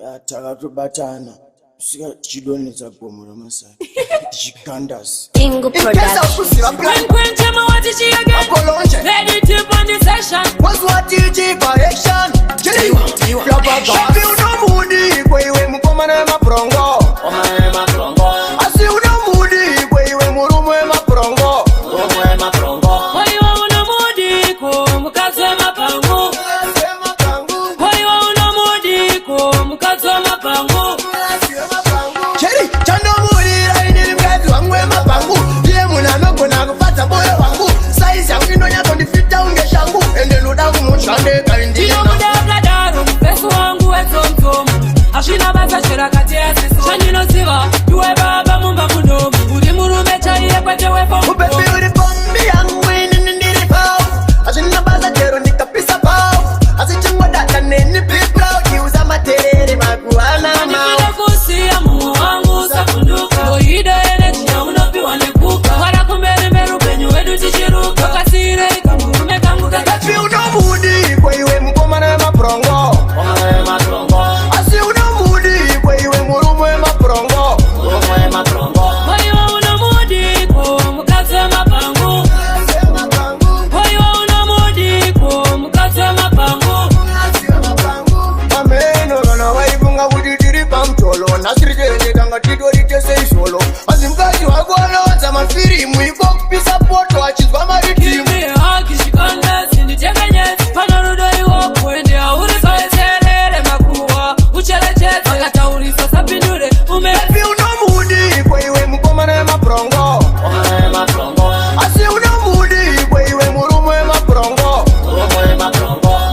Takatobatana sika chidoneza gomo ramasai chikandas Ingo production Kwenche mawati chi again Ready to on the session What's what DJ correction Shafi unamudi kwa iwe mkoma na maprongo Asi unamudi kwa iwe murumwe maprongo Hoiwa unamudi ko mukazwe mapangu Hoiwa unamudi ko mukazwe mapangu Cheri, chando mulira inili mkazi wangwe mapangu Diye munanogo na kufata boyo wangu Saizi yangu ino nyako nifita unge shangu Ende ludagu mshande kaindina Iyo mudaga daru mpesu wangu etomtomu Ashina basa shira kati ya sisu Shanino ziva, yuwe baba mumba munomu Uri murume chaiye kwete wepo Upepi uri pombi yangu ini nindiri pao Ashina basa jero nikapisa pao Asichungwa data nini piprao Kiuza matere makuana mao Nifile kusia mumu wangu sakunduka Dohide energy ya unopi wanekuka Wala kumberi meru penyu wedu chichiruka Wakasire kamurume kangu kakachu Shafi unamudi kwa iwe mkoma na maprongo Asi unamudi kwa iwe murumwe maprongo Hoiwa unamudi ko mukazwe mapangu Hoiwa unamudi ko mukazwe mapangu Ameno rana waifunga kutitiri pamtolo Nasirite kanga titorite seisolo Azimkaji wagolo za mafirimu Iko kupisa poto achizwa maritimu Kimi haki shikanda sinditeka nyezi Panarudo iwo kwende auri soeserere makuwa Uchele chezi wakata uriso sapindure ume Shafi unamudi kwa iwe mkoma na maprongo Asi unamudi kwa iwe murumwe maprongo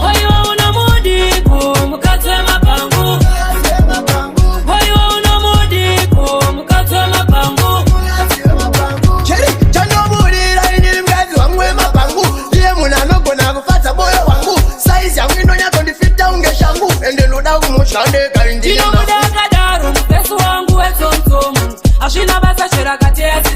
Hoiwa unamudi ko mukazwe mapangu Hoiwa unamudi ko mukazwe mapangu Cheri, chando mulira inili mkazi wangwe mapangu Diye munanogo na kufata boyo wangu Saizi yangu ino nyako nifita unge shangu Ende ludagu mshande kaindina Iyo mudaga daru mpesu wangu etomtomu Ashina basa shira kati ya sisu